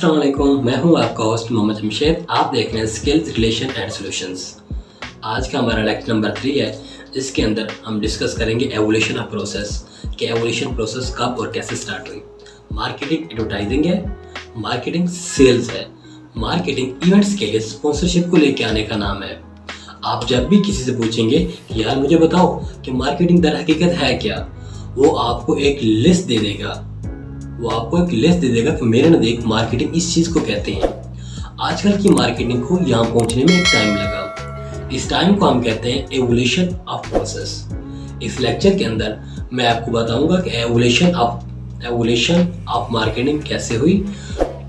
अस्सलामुअलैकुम, मैं हूं आपका होस्ट मोहम्मद जमशेद। आप देख रहे हैं स्किल्स रिलेशन एंड सॉल्यूशंस। आज का हमारा लेक्चर नंबर 3 है। इसके अंदर हम डिस्कस करेंगे एवोल्यूशन ऑफ प्रोसेस कि एवोल्यूशन प्रोसेस कब और कैसे स्टार्ट हुई। मार्केटिंग एडवर्टाइजिंग है, मार्केटिंग सेल्स है, मार्केटिंग इवेंट्स के लिए स्पॉन्सरशिप को लेके आने का नाम है। आप जब भी किसी से पूछेंगे कि यार मुझे बताओ कि मार्केटिंग दर हकीकत है क्या, वो आपको एक लिस्ट दे देगा। कि मेरे नज़दीक मार्केटिंग इस चीज़ को कहते हैं। आजकल की मार्केटिंग को यहाँ पहुँचने में एक टाइम लगा। इस टाइम को हम कहते हैं एवोल्यूशन ऑफ प्रोसेस। इस लेक्चर के अंदर मैं आपको बताऊंगा कि एवोल्यूशन ऑफ मार्केटिंग कैसे हुई।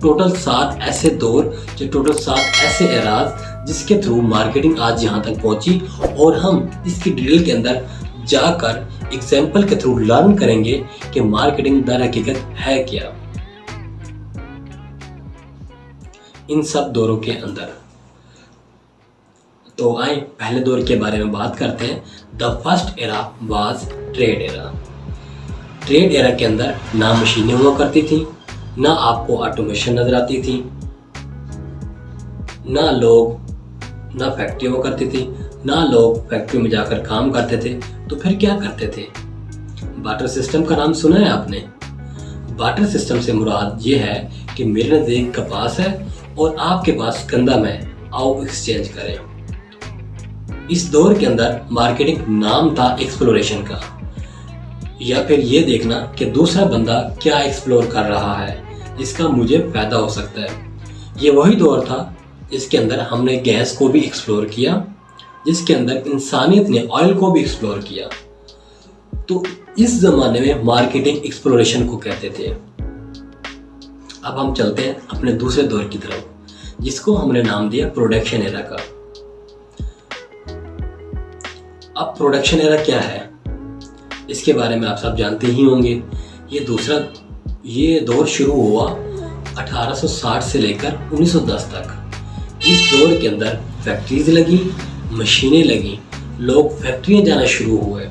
टोटल 7 ऐसे दौर, टोटल 7 ऐसे एराज जिसके थ्रू मार्केटिंग आज यहाँ तक पहुँची, और हम इसकी डिटेल के अंदर जाकर एग्जाम्पल के थ्रू लर्न करेंगे कि मार्केटिंग दर हकीकत है क्या इन सब दौरों के अंदर। तो आए पहले दौर के बारे में बात करते हैं। The first era was trade era. Trade era के अंदर ना मशीनें हुआ करती थी, ना आपको ऑटोमेशन नजर आती थी, ना फैक्ट्री हुआ करती थी, ना लोग फैक्ट्री में जाकर काम करते थे। तो फिर क्या करते थे? बाटर सिस्टम का नाम सुना है आपने? बाटर सिस्टम से मुराद ये है कि मेरे नज़दीक कपास है और आपके पास गंदम है, आओ एक्सचेंज करें। इस दौर के अंदर मार्केटिंग नाम था एक्सप्लोरेशन का, या फिर ये देखना कि दूसरा बंदा क्या एक्सप्लोर कर रहा है, इसका मुझे फायदा हो सकता है। ये वही दौर था जिसके अंदर हमने गैस को भी एक्सप्लोर किया, जिसके अंदर इंसानियत ने ऑयल को भी एक्सप्लोर किया। तो इस जमाने में मार्केटिंग एक्सप्लोरेशन को कहते थे। अब हम चलते हैं अपने दूसरे दौर की तरफ, जिसको हमने नाम दिया प्रोडक्शन एरा का। अब प्रोडक्शन एरा क्या है, इसके बारे में आप सब जानते ही होंगे। ये दौर शुरू हुआ 1860 से लेकर 1910 तक। इस दौर के अंदर फैक्ट्रीज लगी, मशीनें लगी, लोग फैक्ट्रियां जाना शुरू हुए।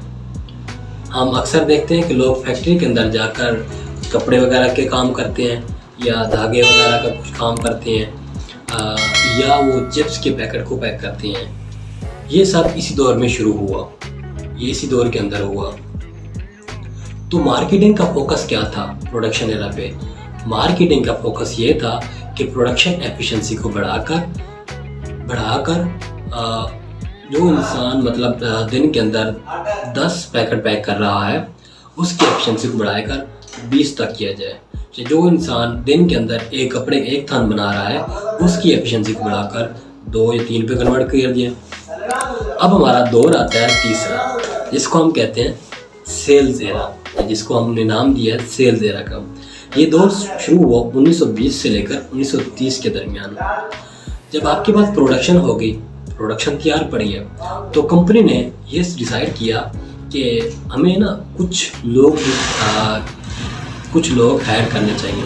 हम अक्सर देखते हैं कि लोग फैक्ट्री के अंदर जाकर कपड़े वगैरह के काम करते हैं, या धागे वगैरह का कुछ काम करते हैं, या वो चिप्स के पैकेट को पैक करते हैं। ये सब इसी दौर में शुरू हुआ, ये इसी दौर के अंदर हुआ। तो मार्केटिंग का फोकस क्या था प्रोडक्शन एरा पे? मार्केटिंग का फोकस ये था कि प्रोडक्शन एफिशिएंसी को बढ़ाकर जो इंसान दिन के अंदर 10 पैकेट पैक कर रहा है, उसकी एफिशिएंसी को बढ़ाकर 20 तक किया जाए। जो इंसान दिन के अंदर एक कपड़े एक थान बना रहा है, उसकी एफिशिएंसी को बढ़ाकर 2 या 3 पे कन्वर्ट कर दिया। अब हमारा दौर आता है तीसरा, जिसको हम कहते हैं सेल्स एरा, जिसको हमने नाम दिया है सेल्स एरा का। ये दौर शुरू हुआ 1920 से लेकर 1930 के दरमियान। जब आपके पास प्रोडक्शन हो गई, प्रोडक्शन तैयार पड़ी है, तो कंपनी ने ये डिसाइड किया कि हमें ना कुछ लोग हायर करने चाहिए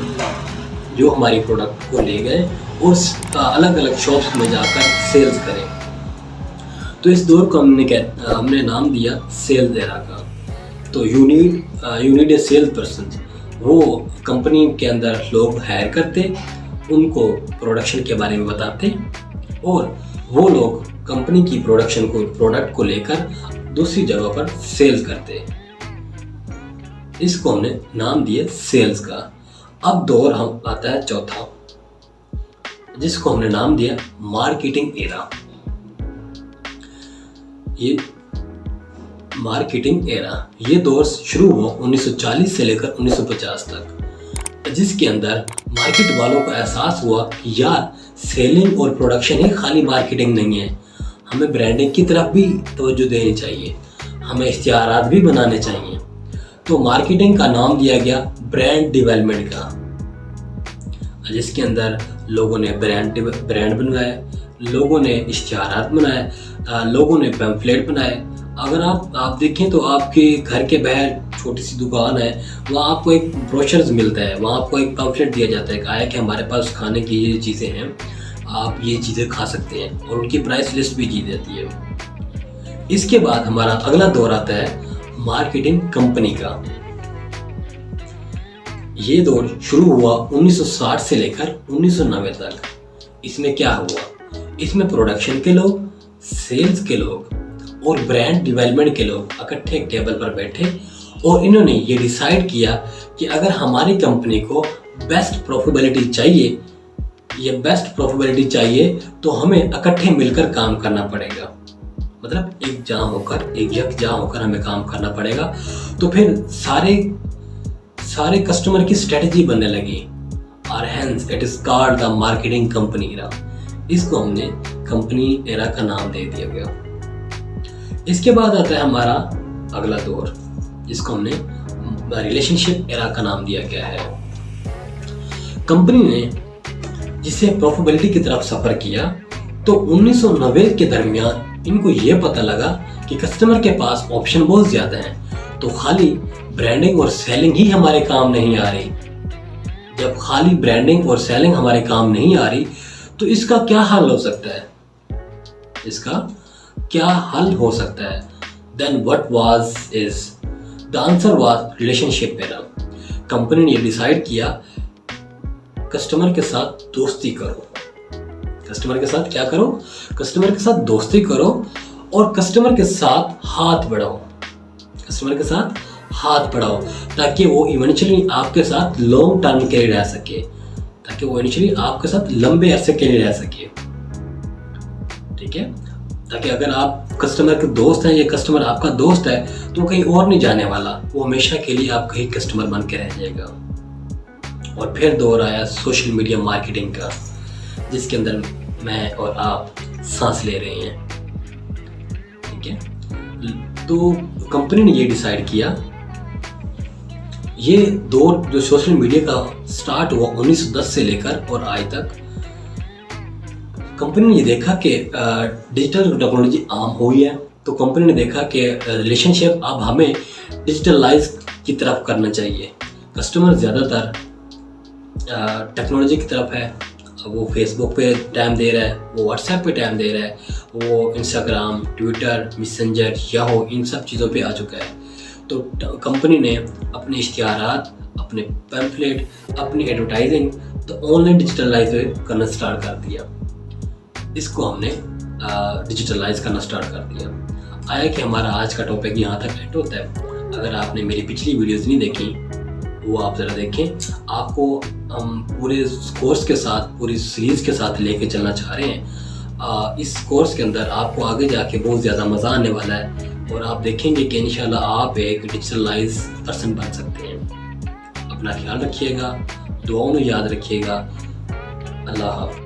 जो हमारी प्रोडक्ट को ले गए और अलग अलग शॉप्स में जाकर सेल्स करें। तो इस दौर को हमने नाम दिया सेल्स एरा का। तो you need a sales person. वो कंपनी के अंदर लोग हायर करते, उनको प्रोडक्शन के बारे में बताते, और वो लोग कंपनी की प्रोडक्ट को लेकर दूसरी जगह पर सेल्स करते। इसको हमने नाम दिया सेल्स का। अब दौर हम आता है चौथा, जिसको हमने नाम दिया मार्केटिंग एरा। ये दौर शुरू हुआ 1940 से लेकर 1950 तक, जिसके अंदर मार्केट वालों को एहसास हुआ कि यार सेलिंग और प्रोडक्शन ही खाली मार्केटिंग नहीं है, हमें ब्रांडिंग की तरफ भी तवज्जो देनी चाहिए, हमें इश्तिहारात भी बनाने चाहिए। तो मार्केटिंग का नाम दिया गया ब्रांड डेवलपमेंट का, जिसके अंदर लोगों ने ब्रांड बनवाए, लोगों ने इश्तिहारात बनाए, लोगों ने पैम्फलेट बनाए। अगर आप देखें तो आपके घर के बाहर छोटी सी दुकान है, वहाँ आपको एक ब्रोशर्स मिलता है, वहाँ आपको एक पैम्फलेट दिया जाता है कि आया कि हमारे पास खाने की ये चीज़ें हैं, आप ये चीज़ें खा सकते हैं, और उनकी प्राइस लिस्ट भी दी जाती है। इसके बाद हमारा अगला दौर आता है मार्केटिंग कंपनी का। ये दौर शुरू हुआ 1960 से लेकर 1990 तक। इसमें क्या हुआ, इसमें प्रोडक्शन के लोग, सेल्स के लोग और ब्रांड डेवलपमेंट के लोग इकट्ठे एक टेबल पर बैठे और इन्होंने ये डिसाइड किया कि अगर हमारी कंपनी को बेस्ट प्रॉफिटेबिलिटी चाहिए तो हमें इकट्ठे मिलकर काम करना पड़ेगा। मतलब एक जहाँ होकर हमें काम करना पड़ेगा। तो फिर सारे कस्टमर की स्ट्रेटजी बनने लगी और hence it is called the marketing company era. इसको हमने कंपनी एरा का नाम दे दिया गया। इसके बाद आता है हमारा अगला दौर, जिसको हमने रिलेशनशिप एरा का नाम दिया गया है। कंपनी ने जिसे प्रॉफिटेबिलिटी की तरफ सफर किया तो 1990 के दरमियान इनको ये पता लगा कि कस्टमर के पास ऑप्शन बहुत ज्यादा हैं, तो खाली ब्रांडिंग और सेलिंग ही हमारे काम नहीं आ रही। जब खाली ब्रांडिंग और सेलिंग हमारे काम नहीं आ रही तो इसका क्या हल हो सकता है? Then what was is the answer was relationship era। Company ने ये डिसाइड किया कस्टमर के साथ दोस्ती करो। कस्टमर के साथ क्या करो? कस्टमर के साथ दोस्ती करो और कस्टमर के साथ हाथ बढ़ाओ। ताकि वो इवेंचुअली आपके साथ लॉन्ग टर्म के लिए रह सके, आपके साथ लंबे अरसे के लिए रह सके। ठीक है, ताकि अगर आप कस्टमर के दोस्त हैं, ये कस्टमर आपका दोस्त है, तो वो कहीं और नहीं जाने वाला, वो हमेशा के लिए आपका ही कस्टमर बन के रह जाएगा। और फिर दौर आया सोशल मीडिया मार्केटिंग का, जिसके अंदर मैं और आप सांस ले रहे हैं। ठीक है, तो कंपनी ने ये डिसाइड किया, ये दौर जो सोशल मीडिया का स्टार्ट हुआ 1910 से लेकर और आज तक, कंपनी ने ये देखा कि डिजिटल टेक्नोलॉजी आम हुई है, तो कंपनी ने देखा कि रिलेशनशिप अब हमें डिजिटलाइज की तरफ करना चाहिए। कस्टमर ज़्यादातर टेक्नोलॉजी की तरफ है, वो फेसबुक पे टाइम दे रहा है, वो व्हाट्सएप पे टाइम दे रहा है, वो इंस्टाग्राम, ट्विटर, मैसेंजर, याहू, इन सब चीज़ों पे आ चुका है। तो कंपनी ने अपने इश्तिहारात, अपने पैम्फलेट, अपनी एडवर्टाइजिंग तो ऑनलाइन डिजिटलाइज करना स्टार्ट कर दिया। इसको हमने डिजिटलाइज करना स्टार्ट कर दिया। आया कि हमारा आज का टॉपिक यहाँ तक एंड होता है। अगर आपने मेरी पिछली वीडियोज़ नहीं देखी, वो आप ज़रा देखें। आपको हम पूरे कोर्स के साथ, पूरी सीरीज़ के साथ लेके चलना चाह रहे हैं। इस कोर्स के अंदर आपको आगे जाके बहुत ज़्यादा मज़ा आने वाला है और आप देखेंगे कि इंशाल्लाह आप एक डिजिटलाइज पर्सन बन सकते हैं। अपना ख्याल रखिएगा, दुआओं में याद रखिएगा। अल्लाह हाफ़िज़।